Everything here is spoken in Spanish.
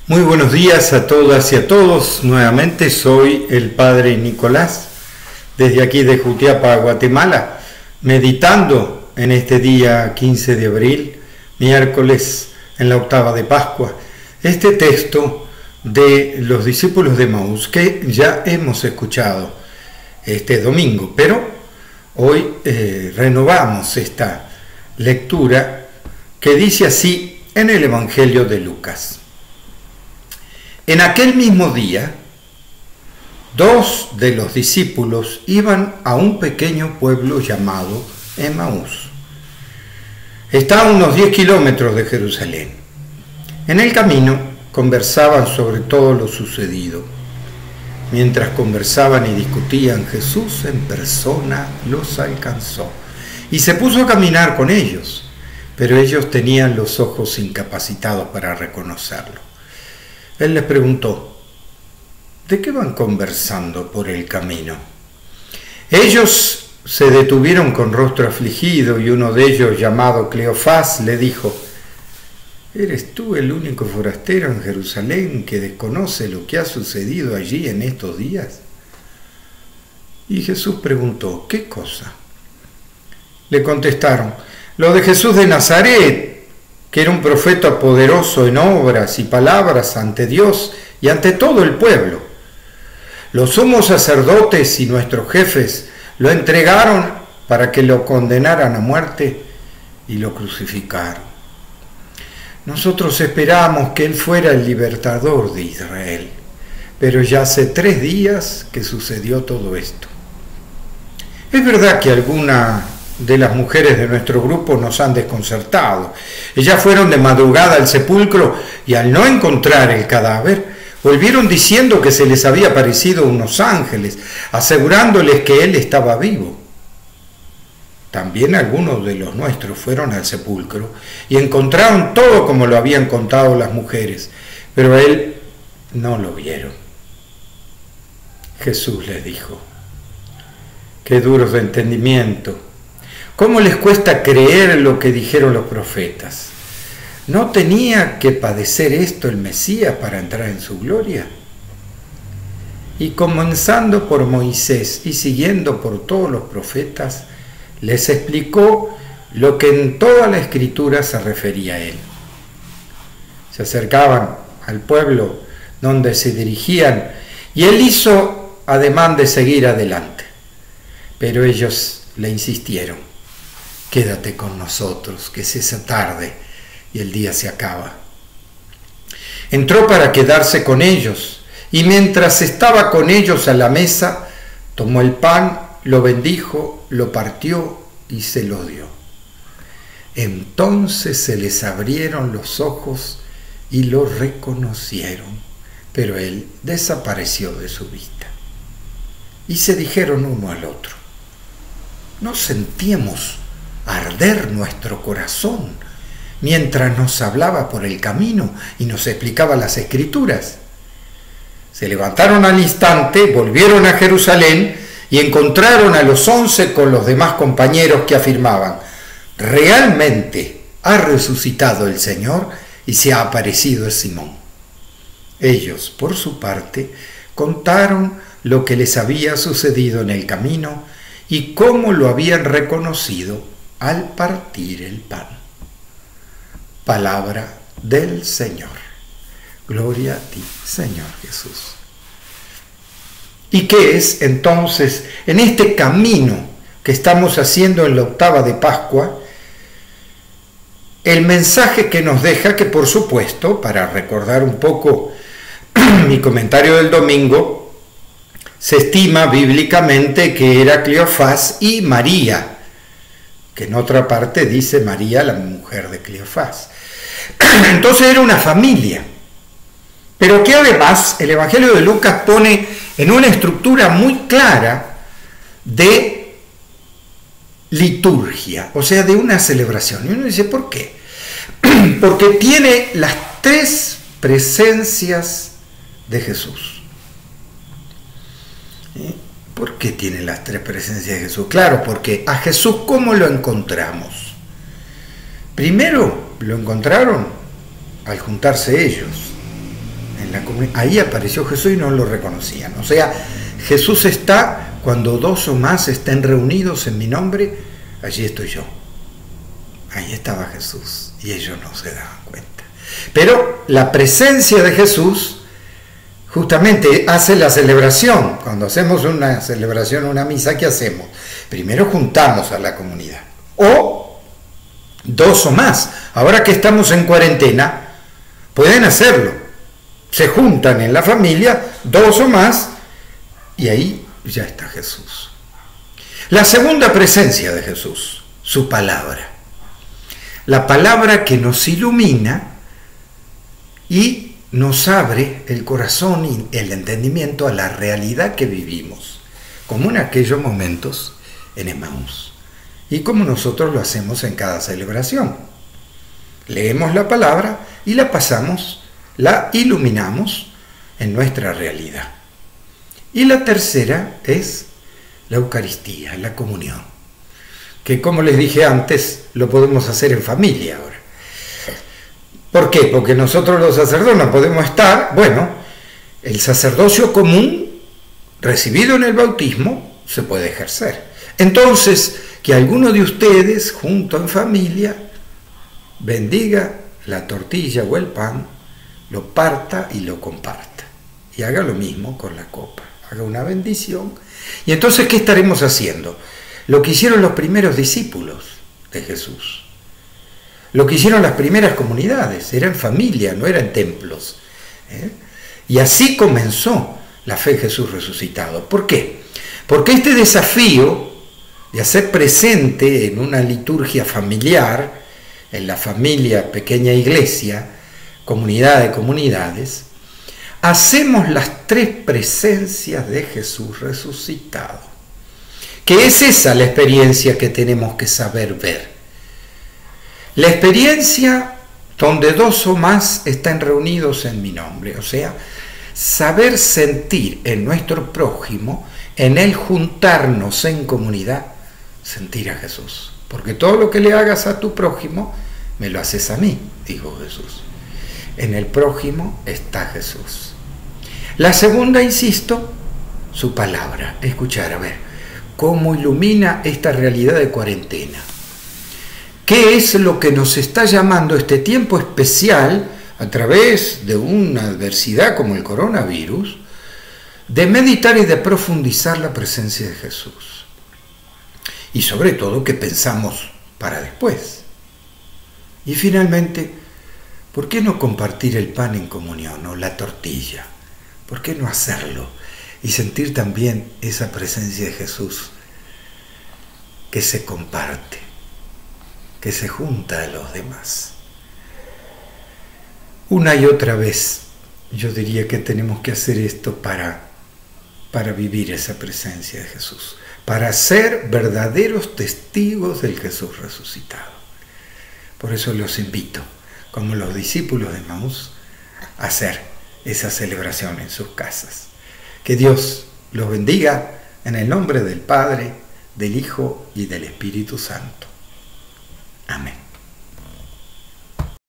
Muy buenos días a todas y a todos. Nuevamente soy el Padre Nicolás, desde aquí de Jutiapa, Guatemala, meditando en este día 15 de abril, miércoles en la octava de Pascua, este texto de los discípulos de Emaús que ya hemos escuchado este domingo, pero hoy renovamos esta lectura que dice así en el Evangelio de Lucas. En aquel mismo día, dos de los discípulos iban a un pequeño pueblo llamado Emaús. Está a unos 10 kilómetros de Jerusalén. En el camino conversaban sobre todo lo sucedido. Mientras conversaban y discutían, Jesús en persona los alcanzó y se puso a caminar con ellos, pero ellos tenían los ojos incapacitados para reconocerlo. Él les preguntó: ¿de qué van conversando por el camino? Ellos se detuvieron con rostro afligido y uno de ellos, llamado Cleofás, le dijo: ¿eres tú el único forastero en Jerusalén que desconoce lo que ha sucedido allí en estos días? Y Jesús preguntó: ¿qué cosa? Le contestaron: lo de Jesús de Nazaret, que era un profeta poderoso en obras y palabras ante Dios y ante todo el pueblo. Los sumos sacerdotes y nuestros jefes lo entregaron para que lo condenaran a muerte y lo crucificaron. Nosotros esperábamos que él fuera el libertador de Israel, pero ya hace 3 días que sucedió todo esto. Es verdad que alguna de las mujeres de nuestro grupo nos han desconcertado. Ellas fueron de madrugada al sepulcro y al no encontrar el cadáver, volvieron diciendo que se les había aparecido unos ángeles, asegurándoles que él estaba vivo. También algunos de los nuestros fueron al sepulcro y encontraron todo como lo habían contado las mujeres, pero a él no lo vieron. Jesús les dijo: qué duros de entendimiento. ¿Cómo les cuesta creer lo que dijeron los profetas? ¿No tenía que padecer esto el Mesías para entrar en su gloria? Y comenzando por Moisés y siguiendo por todos los profetas, les explicó lo que en toda la Escritura se refería a él. Se acercaban al pueblo donde se dirigían y él hizo ademán de seguir adelante, pero ellos le insistieron: quédate con nosotros, que es esa tarde y el día se acaba. Entró para quedarse con ellos, y mientras estaba con ellos a la mesa, tomó el pan, lo bendijo, lo partió y se lo dio. Entonces se les abrieron los ojos y lo reconocieron, pero él desapareció de su vista. Y se dijeron uno al otro: ¿no sentíamos arder nuestro corazón mientras nos hablaba por el camino y nos explicaba las Escrituras? Se levantaron al instante, volvieron a Jerusalén y encontraron a los 11 con los demás compañeros que afirmaban: realmente ha resucitado el Señor y se ha aparecido a Simón. Ellos, por su parte, contaron lo que les había sucedido en el camino y cómo lo habían reconocido al partir el pan. Palabra del Señor. Gloria a ti, Señor Jesús. ¿Y qué es entonces, en este camino que estamos haciendo en la octava de Pascua, el mensaje que nos deja? Que, por supuesto, para recordar un poco mi comentario del domingo, se estima bíblicamente que era Cleofás y María, que en otra parte dice María, la mujer de Cleofás. Entonces era una familia, pero que además el Evangelio de Lucas pone en una estructura muy clara de liturgia, o sea, de una celebración. Y uno dice: ¿por qué? Porque tiene las 3 presencias de Jesús. ¿Por qué tiene las 3 presencias de Jesús? Claro, porque a Jesús, ¿cómo lo encontramos? Primero lo encontraron al juntarse ellos. la comunidad. Ahí apareció Jesús y no lo reconocían. O sea, Jesús está cuando dos o más estén reunidos en mi nombre, allí estoy yo. Ahí estaba Jesús y ellos no se daban cuenta. Pero la presencia de Jesús justamente hace la celebración. Cuando hacemos una celebración, una misa, ¿qué hacemos? Primero juntamos a la comunidad. O dos o más. Ahora que estamos en cuarentena, pueden hacerlo. Se juntan en la familia, dos o más, y ahí ya está Jesús. La segunda presencia de Jesús, su palabra. La palabra que nos ilumina y nos abre el corazón y el entendimiento a la realidad que vivimos, como en aquellos momentos en Emaús, y como nosotros lo hacemos en cada celebración. Leemos la palabra y la pasamos, la iluminamos en nuestra realidad. Y la tercera es la Eucaristía, la comunión, que como les dije antes, lo podemos hacer en familia ahora. ¿Por qué? Porque nosotros los sacerdotes no podemos estar, bueno, el sacerdocio común, recibido en el bautismo, se puede ejercer. Entonces, que alguno de ustedes, junto en familia, bendiga la tortilla o el pan, lo parta y lo comparta. Y haga lo mismo con la copa. Haga una bendición. Y entonces, ¿qué estaremos haciendo? Lo que hicieron los primeros discípulos de Jesús. Lo que hicieron las primeras comunidades. Eran familia, no eran templos. Y así comenzó la fe en Jesús resucitado. ¿Por qué? Porque este desafío de hacer presente en una liturgia familiar, en la familia pequeña iglesia, comunidad de comunidades, hacemos las tres presencias de Jesús resucitado. Que es esa la experiencia que tenemos que saber ver. La experiencia donde dos o más están reunidos en mi nombre, o sea, saber sentir en nuestro prójimo, en él juntarnos en comunidad, sentir a Jesús. Porque todo lo que le hagas a tu prójimo, me lo haces a mí, dijo Jesús. En el prójimo está Jesús. La segunda, insisto, su palabra. Escuchar, a ver, cómo ilumina esta realidad de cuarentena. ¿Qué es lo que nos está llamando este tiempo especial a través de una adversidad como el coronavirus? De meditar y de profundizar la presencia de Jesús. Y sobre todo, ¿qué pensamos para después? Y finalmente, ¿por qué no compartir el pan en comunión o la tortilla? ¿Por qué no hacerlo? Y sentir también esa presencia de Jesús que se comparte, que se junta a los demás. Una y otra vez yo diría que tenemos que hacer esto para vivir esa presencia de Jesús, para ser verdaderos testigos del Jesús resucitado. Por eso los invito, como los discípulos de Emaús, a hacer esa celebración en sus casas. Que Dios los bendiga en el nombre del Padre, del Hijo y del Espíritu Santo. Amén.